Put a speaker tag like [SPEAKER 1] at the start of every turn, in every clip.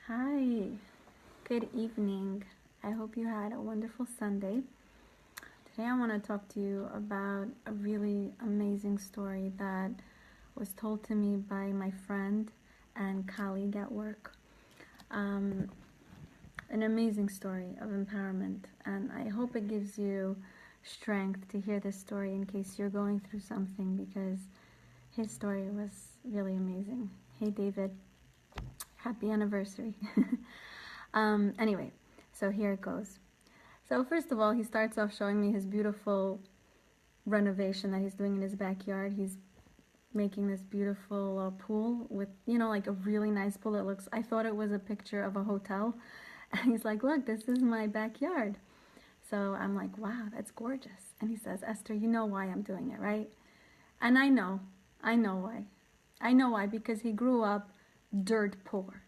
[SPEAKER 1] Hi, good evening. I hope you had a wonderful Sunday. Today I want to talk to you about a really amazing story that was told to me by my friend and colleague at work. Um, an amazing story of empowerment, and I hope it gives you strength to hear this story in case you're going through something, because his story was really amazing. Hey, David, happy anniversary. Anyway, so here it goes. So first of all, he starts off showing me his beautiful renovation that he's doing in his backyard. He's making this beautiful pool with, like a really nice pool. I thought it was a picture of a hotel. And he's like, look, this is my backyard. So I'm like, wow, that's gorgeous. And he says, Esther, you know why I'm doing it, right? And I know why. I know why, because he grew up dirt poor.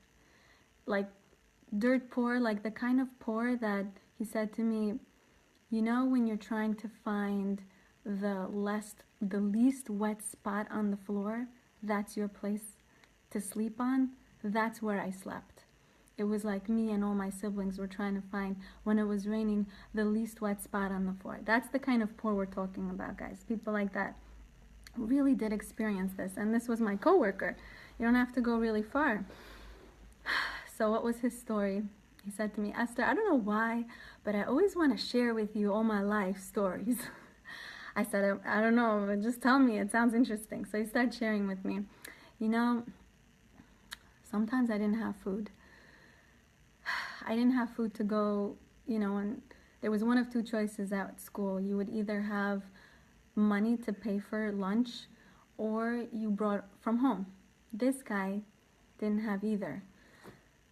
[SPEAKER 1] Like dirt poor, like the kind of poor that he said to me, when you're trying to find the least wet spot on the floor, that's your place to sleep on. That's where I slept. It was like me and all my siblings were trying to find, when it was raining, the least wet spot on the floor. That's the kind of poor we're talking about, guys. People like that really did experience this. And this was my coworker. You don't have to go really far. So what was his story? He said to me, Esther, I don't know why, but I always want to share with you all my life stories. I said, I don't know, but just tell me. It sounds interesting. So he started sharing with me. Sometimes I didn't have food. I didn't have food to go, and there was one of two choices at school. You would either have money to pay for lunch, or you brought from home. This guy didn't have either.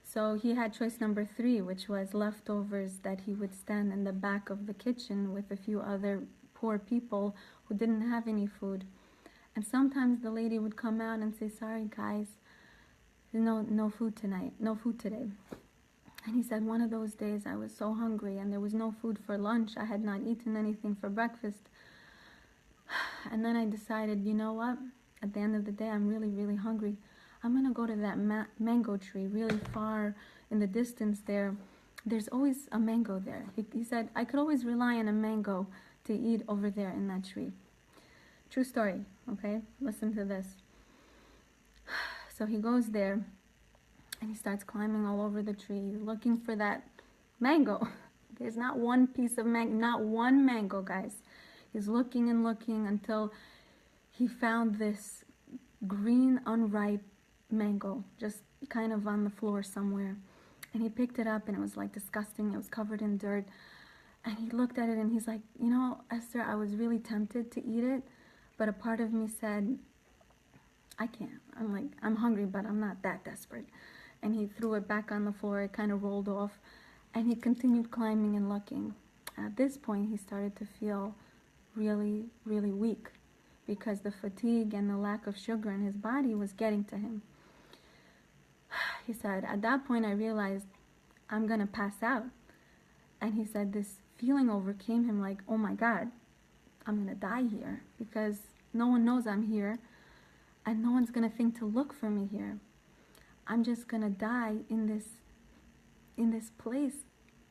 [SPEAKER 1] So he had choice number 3, which was leftovers that he would stand in the back of the kitchen with a few other poor people who didn't have any food. And sometimes the lady would come out and say, sorry guys, no food tonight, no food today. And he said, one of those days I was so hungry and there was no food for lunch. I had not eaten anything for breakfast. And then I decided, you know what? At the end of the day, I'm really, really hungry. I'm going to go to that mango tree really far in the distance there. There's always a mango there. He said, I could always rely on a mango to eat over there in that tree. True story, okay? Listen to this. So he goes there and he starts climbing all over the tree looking for that mango. There's not one piece of mango, not one mango, guys. He's looking and looking until he found this green, unripe mango just kind of on the floor somewhere. And he picked it up and it was like disgusting. It was covered in dirt. And he looked at it and he's like, Esther, I was really tempted to eat it, but a part of me said, I can't. I'm hungry, but I'm not that desperate. And he threw it back on the floor. It kind of rolled off. And he continued climbing and looking. At this point, he started to feel really, really weak, because the fatigue and the lack of sugar in his body was getting to him. He said, at that point I realized I'm going to pass out. And he said this feeling overcame him, like, oh my God, I'm going to die here, because no one knows I'm here and no one's going to think to look for me here. I'm just going to die in this place,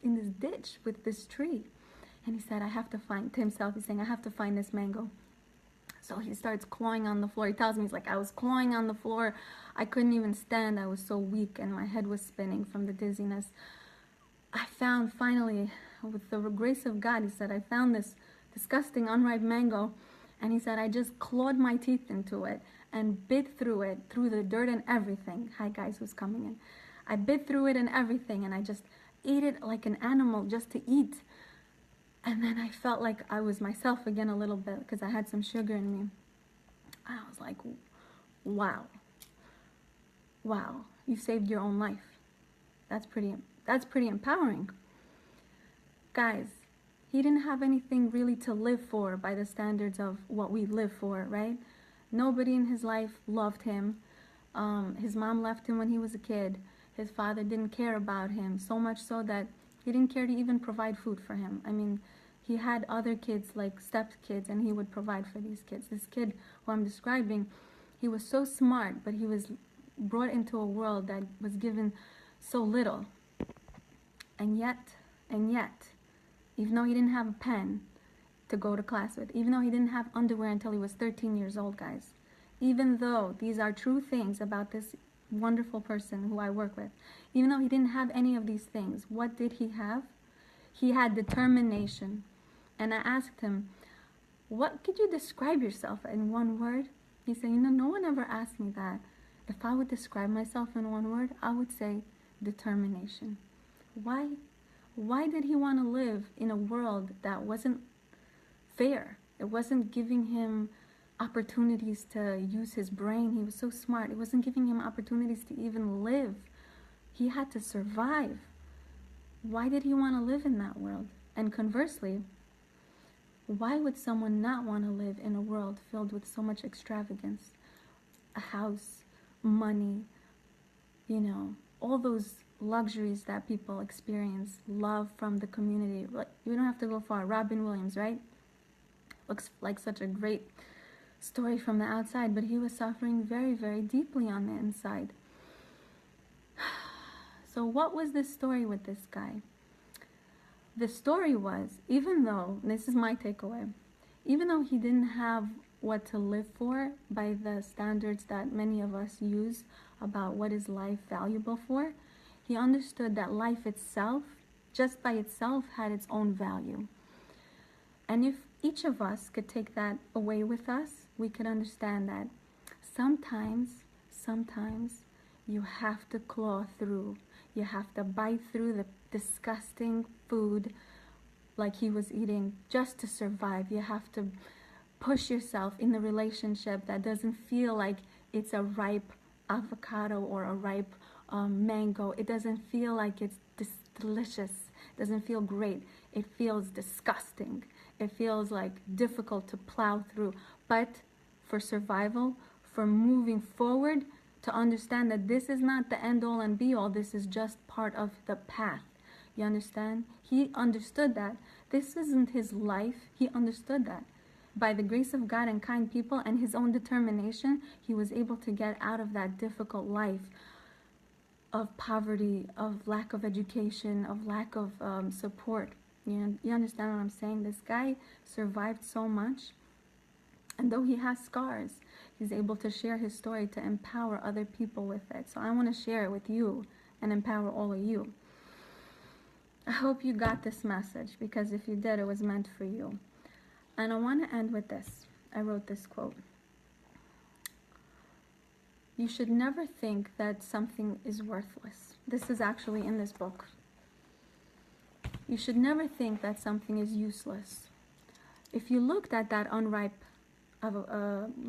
[SPEAKER 1] in this ditch with this tree. And he said, I have to find, to himself, he's saying, I have to find this mango. So he starts clawing on the floor. He tells me, he's like, I was clawing on the floor. I couldn't even stand. I was so weak and my head was spinning from the dizziness. I found, finally, with the grace of God, he said, I found this disgusting unripe mango. And he said, I just clawed my teeth into it and bit through it, through the dirt and everything. Hi guys, who's coming in? I bit through it and everything, and I just ate it like an animal just to eat. And then I felt like I was myself again a little bit, because I had some sugar in me. I was like, wow, you saved your own life. That's pretty empowering. Guys, he didn't have anything really to live for by the standards of what we live for, right? Nobody in his life loved him. His mom left him when he was a kid. His father didn't care about him, so much so that he didn't care to even provide food for him. I mean, he had other kids, like step-kids, and he would provide for these kids. This kid who I'm describing, he was so smart, but he was brought into a world that was given so little. And yet, even though he didn't have a pen to go to class with, even though he didn't have underwear until he was 13 years old, guys, even though these are true things about this wonderful person who I work with, even though he didn't have any of these things, what did he have? He had determination. And I asked him, what could you describe yourself in one word? He said, no one ever asked me that. If I would describe myself in one word, I would say determination. Why? Why did he want to live in a world that wasn't fair? It wasn't giving him opportunities to use his brain. He was so smart. It wasn't giving him opportunities to even live. He had to survive. Why did he want to live in that world? And conversely, why would someone not want to live in a world filled with so much extravagance? A house, money, all those luxuries that people experience, love from the community. You don't have to go far. Robin Williams, right? Looks like such a great story from the outside, but he was suffering very, very deeply on the inside. So what was this story with this guy? The story was, even though, this is my takeaway, even though he didn't have what to live for by the standards that many of us use about what is life valuable for, he understood that life itself, just by itself, had its own value. And if each of us could take that away with us, we could understand that sometimes you have to claw through. You have to bite through the disgusting food like he was eating just to survive. You have to push yourself in a relationship that doesn't feel like it's a ripe avocado or a ripe mango. It doesn't feel like it's delicious. It doesn't feel great. It feels disgusting. It feels like difficult to plow through. But for survival, for moving forward, to understand that this is not the end all and be all, this is just part of the path. You understand? He understood that. This isn't his life. He understood that. By the grace of God and kind people and his own determination, he was able to get out of that difficult life of poverty, of lack of education, of lack of support. You understand what I'm saying? This guy survived so much. And though he has scars, he's able to share his story to empower other people with it. So I want to share it with you and empower all of you. I hope you got this message, because if you did, it was meant for you. And I want to end with this. I wrote this quote. You should never think that something is worthless. This is actually in this book. You should never think that something is useless. If you looked at that unripe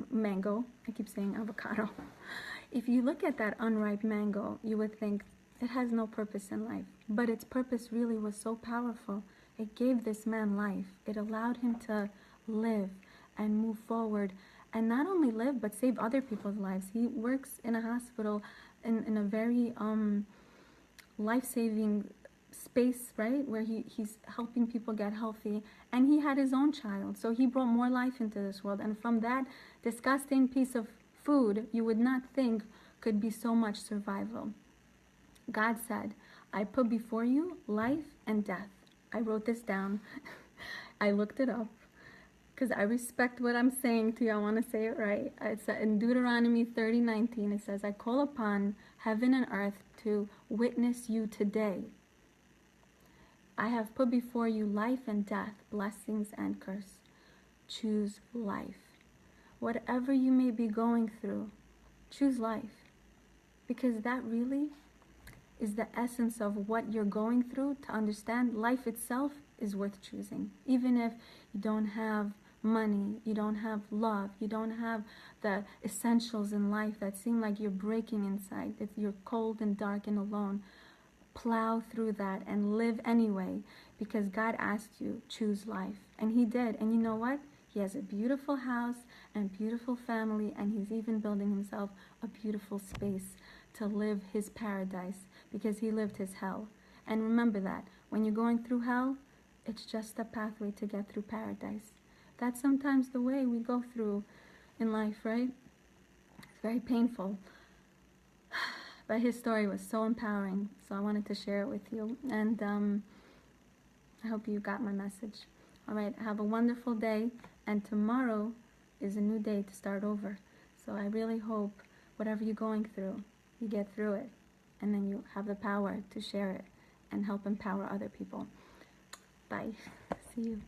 [SPEAKER 1] mango, I keep saying avocado. If you look at that unripe mango, you would think it has no purpose in life. But its purpose really was so powerful. It gave this man life. It allowed him to live and move forward. And not only live, but save other people's lives. He works in a hospital in a very life-saving space, right? Where he's helping people get healthy. And he had his own child. So he brought more life into this world. And from that disgusting piece of food, you would not think could be so much survival. God said, I put before you life and death. I wrote this down. I looked it up, because I respect what I'm saying to you. I want to say it right. It's in Deuteronomy 30:19. It says, I call upon heaven and earth to witness you today. I have put before you life and death, blessings and curse. Choose life. Whatever you may be going through, choose life. Because that really is the essence of what you're going through. To understand life itself is worth choosing. Even if you don't have money, you don't have love, you don't have the essentials in life that seem like you're breaking inside, that you're cold and dark and alone, plow through that and live anyway, because God asked you, choose life. And he did. And you know what? He has a beautiful house and beautiful family, and he's even building himself a beautiful space to live his paradise, because he lived his hell. And remember that when you're going through hell, it's just a pathway to get through paradise. That's sometimes the way we go through in life, right? It's very painful. But his story was so empowering, so I wanted to share it with you. And I hope you got my message. All right, have a wonderful day. And tomorrow is a new day to start over. So I really hope whatever you're going through, you get through it. And then you have the power to share it and help empower other people. Bye. See you.